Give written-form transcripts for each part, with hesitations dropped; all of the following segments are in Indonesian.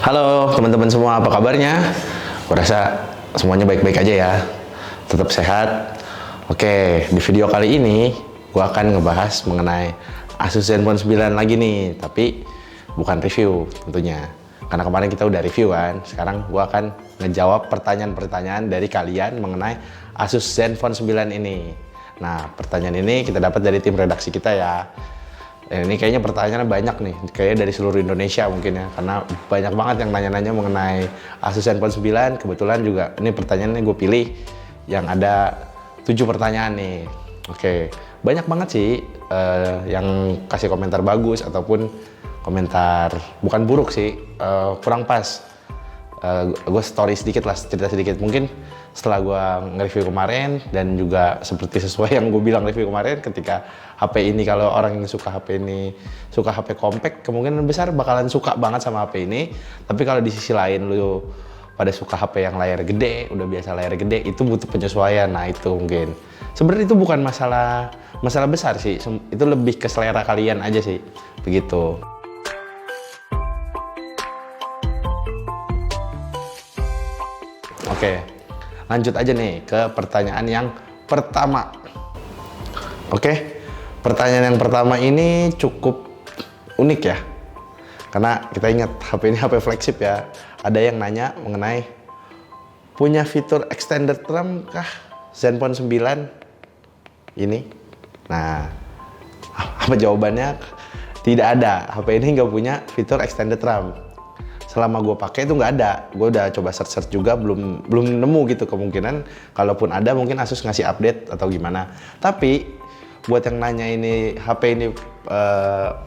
Halo teman-teman semua, apa kabarnya? Gue rasa semuanya baik-baik aja ya. Tetap sehat. Oke, di video kali ini gue akan ngebahas mengenai Asus Zenfone 9 lagi nih. Tapi bukan review tentunya. Karena kemarin kita udah review kan. Sekarang gue akan ngejawab pertanyaan-pertanyaan dari kalian mengenai Asus Zenfone 9 ini. Nah, pertanyaan ini kita dapat dari tim redaksi kita ya. Ini kayaknya pertanyaannya banyak nih, kayaknya dari seluruh Indonesia mungkin ya, karena banyak banget yang nanya-nanya mengenai Asus Zenfone 9. Kebetulan juga ini pertanyaannya gue pilih yang ada 7 pertanyaan nih. Oke, banyak banget sih yang kasih komentar bagus ataupun komentar bukan buruk sih, kurang pas. Gue story sedikit lah, cerita sedikit. Mungkin setelah gue nge-review kemarin dan juga seperti sesuai yang gue bilang review kemarin, ketika HP ini, kalau orang yang suka HP ini, suka HP compact, kemungkinan besar bakalan suka banget sama HP ini. Tapi kalau di sisi lain lu pada suka HP yang layar gede, udah biasa layar gede, itu butuh penyesuaian. Nah itu mungkin sebenarnya itu bukan masalah besar sih, itu lebih ke selera kalian aja sih, begitu. Oke, lanjut aja nih ke pertanyaan yang pertama. Oke, pertanyaan yang pertama ini cukup unik ya. Karena kita ingat HP ini HP flagship ya. Ada yang nanya mengenai punya fitur extended RAM kah Zenfone 9 ini? Nah, apa jawabannya? Tidak ada. HP ini nggak punya fitur extended RAM. Selama gue pakai itu nggak ada. Gue udah coba search juga, belum nemu gitu. Kemungkinan kalaupun ada mungkin Asus ngasih update atau gimana. Tapi buat yang nanya ini HP ini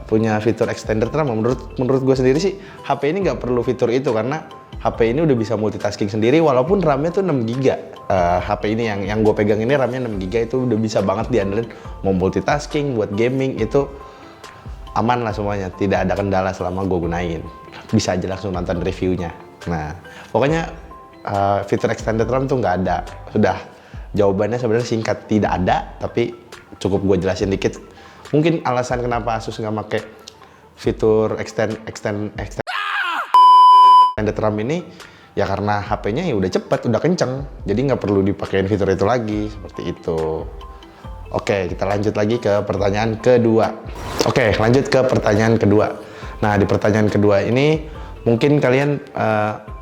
punya fitur extended RAM, menurut gue sendiri sih HP ini nggak perlu fitur itu, karena HP ini udah bisa multitasking sendiri walaupun RAM-nya tuh 6 GB. HP ini yang gue pegang ini RAM-nya 6 GB, itu udah bisa banget diandelin mau multitasking, buat gaming itu aman lah semuanya, tidak ada kendala selama gue gunain. Bisa aja langsung nonton reviewnya. Nah, pokoknya fitur extended RAM tuh nggak ada. Sudah, jawabannya sebenarnya singkat, tidak ada, tapi cukup gue jelasin dikit. Mungkin alasan kenapa Asus nggak pakai fitur extended RAM ini ya karena HP-nya ya udah cepet, udah kenceng, jadi nggak perlu dipakein fitur itu lagi, seperti itu. Oke, kita lanjut lagi ke pertanyaan kedua. Oke, lanjut ke pertanyaan kedua. Nah, di pertanyaan kedua ini mungkin kalian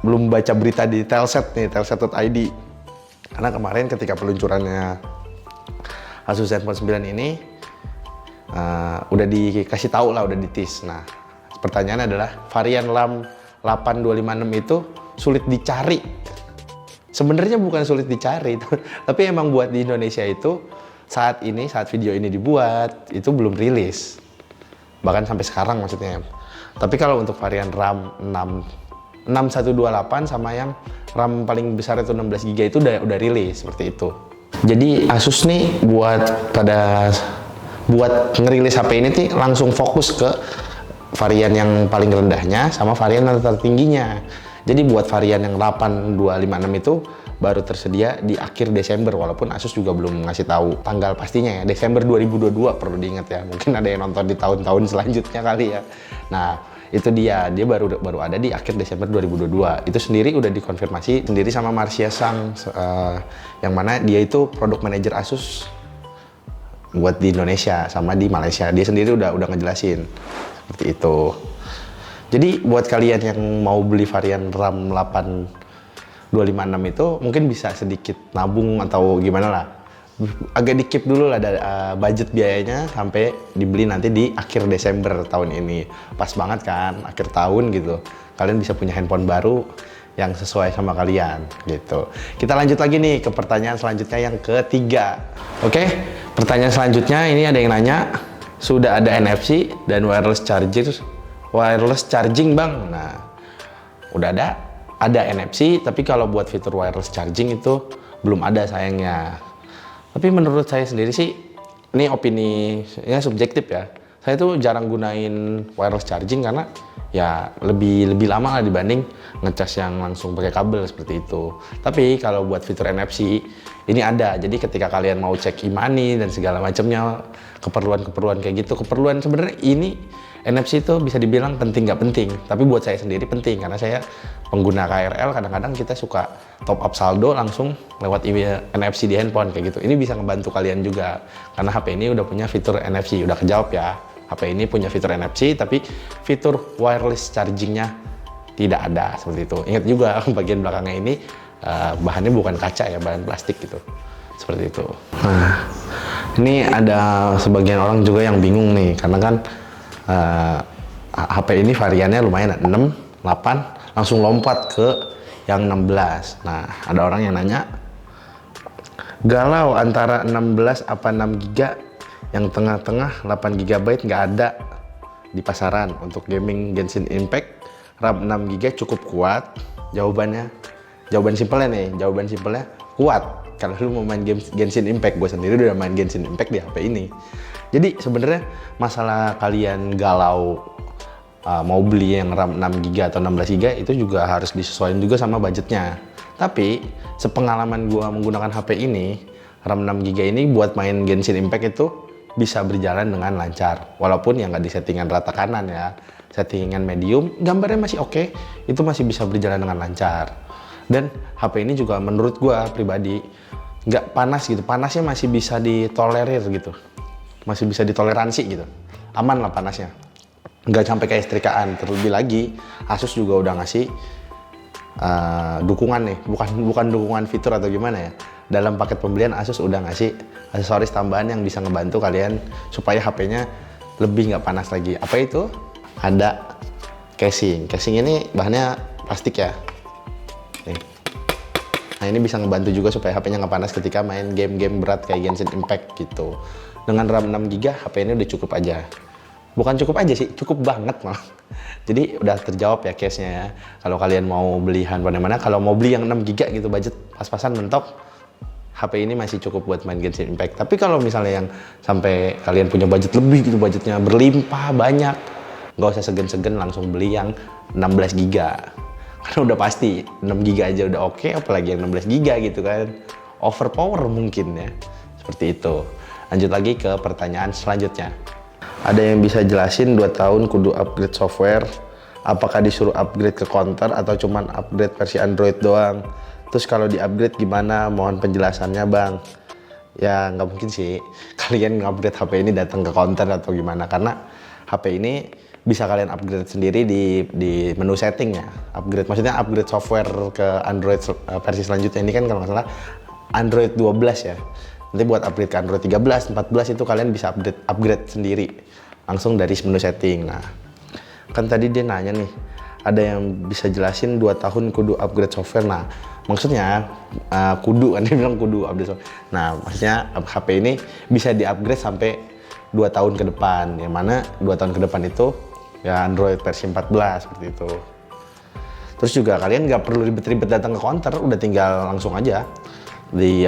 belum baca berita di Telset nih, telset.id. Karena kemarin ketika peluncurannya Asus Zenfone 9 ini udah dikasih tahu lah, udah di-tease. Nah, pertanyaannya adalah varian RAM 8256 itu sulit dicari. Sebenarnya bukan sulit dicari, tapi emang buat di Indonesia itu saat video ini dibuat itu belum rilis, bahkan sampai sekarang maksudnya. Tapi kalau untuk varian RAM 6128 sama yang RAM paling besar itu 16 GB itu udah rilis seperti itu. Jadi Asus nih buat ngerilis HP ini nih langsung fokus ke varian yang paling rendahnya sama varian yang tertingginya. Jadi buat varian yang 8256 itu baru tersedia di akhir Desember, walaupun Asus juga belum ngasih tahu tanggal pastinya ya. Desember 2022 perlu diingat ya. Mungkin ada yang nonton di tahun-tahun selanjutnya kali ya. Nah, itu dia baru ada di akhir Desember 2022. Itu sendiri udah dikonfirmasi sendiri sama Marcia Sang, yang mana dia itu product manager Asus buat di Indonesia sama di Malaysia. Dia sendiri udah ngejelasin seperti itu. Jadi buat kalian yang mau beli varian RAM 8256 itu mungkin bisa sedikit nabung atau gimana lah, agak di-keep dulu lah budget biayanya sampai dibeli nanti di akhir Desember tahun ini. Pas banget kan, akhir tahun gitu, kalian bisa punya handphone baru yang sesuai sama kalian gitu. Kita lanjut lagi nih ke pertanyaan selanjutnya yang ketiga. Oke, pertanyaan selanjutnya ini ada yang nanya, sudah ada NFC dan wireless charging bang. Nah, udah ada NFC, tapi kalau buat fitur wireless charging itu belum ada sayangnya. Tapi menurut saya sendiri sih, ini opini ya subjektif ya. Saya tuh jarang gunain wireless charging karena ya lebih lama lah dibanding ngecas yang langsung pakai kabel seperti itu. Tapi kalau buat fitur NFC ini ada. Jadi ketika kalian mau cek e-money dan segala macamnya, keperluan kayak gitu, sebenarnya ini NFC itu bisa dibilang penting nggak penting, tapi buat saya sendiri penting karena saya pengguna KRL, kadang-kadang kita suka top up saldo langsung lewat NFC di handphone kayak gitu. Ini bisa ngebantu kalian juga karena HP ini udah punya fitur NFC, udah kejawab ya. HP ini punya fitur NFC tapi fitur wireless chargingnya tidak ada seperti itu. Ingat juga bagian belakangnya ini bahannya bukan kaca ya, bahan plastik gitu. Seperti itu. Nah, ini ada sebagian orang juga yang bingung nih karena kan HP ini variannya lumayan 6, 8, langsung lompat ke yang 16. Nah, ada orang yang nanya, galau antara 16 apa 6 GB, yang tengah-tengah 8 GB nggak ada di pasaran. Untuk gaming Genshin Impact, RAM 6 GB cukup kuat. Jawaban simpelnya nih, jawaban simpelnya kuat. Kalau lu mau main game Genshin Impact, gue sendiri udah main Genshin Impact di HP ini. Jadi sebenarnya masalah kalian galau mau beli yang RAM 6 GB atau 16 GB itu juga harus disesuaikan juga sama budgetnya. Tapi sepengalaman gua menggunakan HP ini, RAM 6 GB ini buat main Genshin Impact itu bisa berjalan dengan lancar. Walaupun yang nggak di settingan rata kanan ya, settingan medium, gambarnya masih oke, itu masih bisa berjalan dengan lancar. Dan HP ini juga menurut gua pribadi nggak panas gitu, panasnya masih bisa ditolerir gitu, masih bisa ditoleransi gitu, aman lah panasnya. Nggak sampai kayak setrikaan. Terlebih lagi Asus juga udah ngasih dukungan nih, bukan dukungan fitur atau gimana ya, dalam paket pembelian Asus udah ngasih aksesoris tambahan yang bisa ngebantu kalian supaya HP-nya lebih nggak panas lagi. Apa itu? Ada casing ini bahannya plastik ya nih. Nah, ini bisa ngebantu juga supaya HP-nya nggak panas ketika main game-game berat kayak Genshin Impact gitu. Dengan RAM 6 GB HP ini udah cukup aja. Bukan cukup aja sih, cukup banget malah. Jadi udah terjawab ya case-nya ya. Kalau kalian mau beli handphone mana, kalau mau beli yang 6 GB gitu budget pas-pasan mentok, HP ini masih cukup buat main Genshin Impact. Tapi kalau misalnya yang sampai kalian punya budget lebih gitu, budgetnya berlimpah banyak, nggak usah segen-segen langsung beli yang 16 GB. Karena udah pasti 6 GB aja udah oke, apalagi yang 16 GB gitu kan. Overpower mungkin ya. Seperti itu. Lanjut lagi ke pertanyaan selanjutnya. Ada yang bisa jelasin 2 tahun kudu upgrade software, apakah disuruh upgrade ke counter atau cuman upgrade versi Android doang? Terus kalau di upgrade gimana? Mohon penjelasannya bang. Ya nggak mungkin sih kalian upgrade HP ini datang ke counter atau gimana, karena HP ini bisa kalian upgrade sendiri di menu settingnya. Upgrade maksudnya upgrade software ke Android versi selanjutnya ini kan kalau nggak salah Android 12 ya. Nanti buat upgrade ke Android 13, 14 itu kalian bisa upgrade sendiri langsung dari menu setting. Nah, kan tadi dia nanya nih, ada yang bisa jelasin 2 tahun kudu upgrade software. Nah, maksudnya kudu kan dia bilang kudu upgrade software. Nah, maksudnya HP ini bisa di-upgrade sampai 2 tahun ke depan. Yang mana 2 tahun ke depan itu ya Android versi 14 seperti itu. Terus juga kalian nggak perlu ribet-ribet datang ke counter, udah tinggal langsung aja di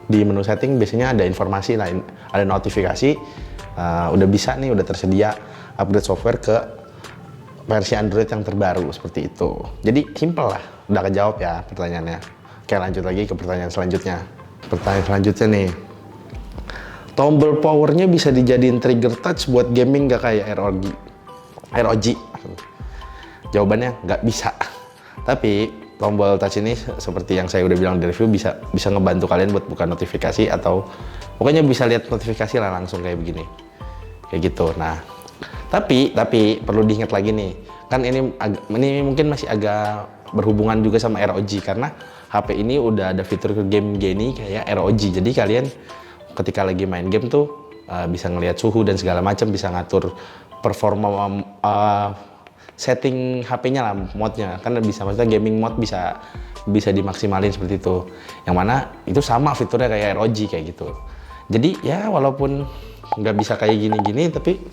di menu setting biasanya ada informasi lain, ada notifikasi, udah bisa nih, udah tersedia upgrade software ke versi Android yang terbaru seperti itu. Jadi simple lah, udah kejawab ya pertanyaannya. Oke, lanjut lagi ke pertanyaan selanjutnya. Pertanyaan selanjutnya nih, tombol powernya bisa dijadiin trigger touch buat gaming nggak kayak ROG? Jawabannya nggak bisa. Tapi tombol touch ini seperti yang saya udah bilang di review bisa ngebantu kalian buat buka notifikasi atau pokoknya bisa lihat notifikasi lah langsung kayak begini, kayak gitu. Nah, tapi perlu diingat lagi nih, kan ini mungkin masih agak berhubungan juga sama ROG karena HP ini udah ada fitur ke game gini kayak ROG. Jadi kalian ketika lagi main game tuh bisa ngelihat suhu dan segala macam, bisa ngatur performa setting HP-nya lah, mode-nya kan bisa, maksudnya gaming mode bisa dimaksimalin seperti itu. Yang mana itu sama fiturnya kayak ROG kayak gitu. Jadi ya walaupun nggak bisa kayak gini-gini, tapi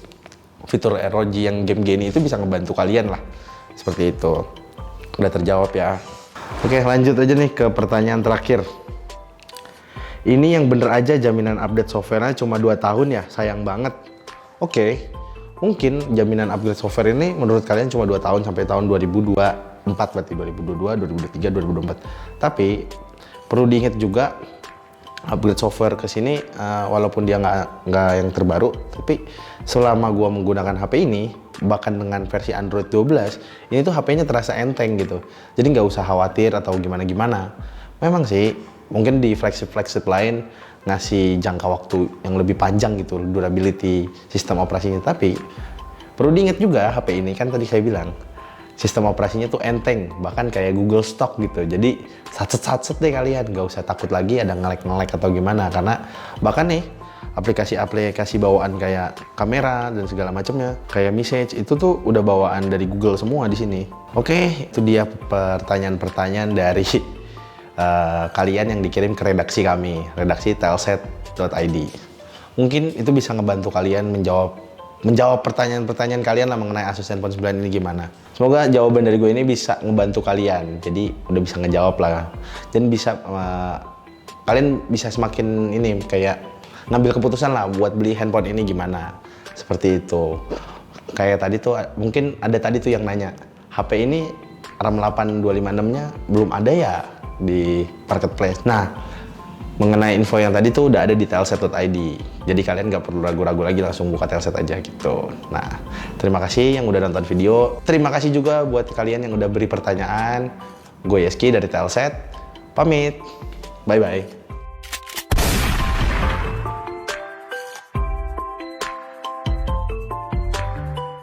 fitur ROG yang game gini itu bisa ngebantu kalian lah. Seperti itu. Udah terjawab ya. Oke, lanjut aja nih ke pertanyaan terakhir. Ini yang bener aja jaminan update software-nya cuma 2 tahun ya, sayang banget. Oke. Mungkin jaminan upgrade software ini menurut kalian cuma 2 tahun sampai tahun 2024 berarti 2022, 2023, 2024. Tapi perlu diingat juga upgrade software ke sini, walaupun dia nggak yang terbaru, tapi selama gua menggunakan HP ini, bahkan dengan versi Android 12, ini tuh HP-nya terasa enteng gitu. Jadi nggak usah khawatir atau gimana-gimana. Memang sih, mungkin di flagship lain ngasih jangka waktu yang lebih panjang gitu, durability sistem operasinya. Tapi perlu diingat juga HP ini kan tadi saya bilang, sistem operasinya tuh enteng, bahkan kayak Google Stock gitu. Jadi satset deh kalian, nggak usah takut lagi ada ngelek atau gimana. Karena bahkan nih aplikasi-aplikasi bawaan kayak kamera dan segala macamnya, kayak message itu tuh udah bawaan dari Google semua di sini. Oke, itu dia pertanyaan-pertanyanyaan dari kalian yang dikirim ke redaksi kami, redaksi telset.id. Mungkin itu bisa ngebantu kalian menjawab pertanyaan-pertanyaan kalian lah mengenai Asus Zenfone 9 ini gimana. Semoga jawaban dari gue ini bisa ngebantu kalian. Jadi udah bisa ngejawab lah. Dan bisa kalian bisa semakin ini kayak ngambil keputusan lah buat beli handphone ini gimana. Seperti itu. Kayak tadi tuh mungkin ada tadi tuh yang nanya, HP ini RAM 8 256-nya belum ada ya di marketplace. Nah, mengenai info yang tadi tuh udah ada di telset.id. Jadi kalian nggak perlu ragu-ragu lagi, langsung buka Telset aja gitu. Nah, terima kasih yang udah nonton video. Terima kasih juga buat kalian yang udah beri pertanyaan. Gue Yeski dari Telset. Pamit. Bye-bye.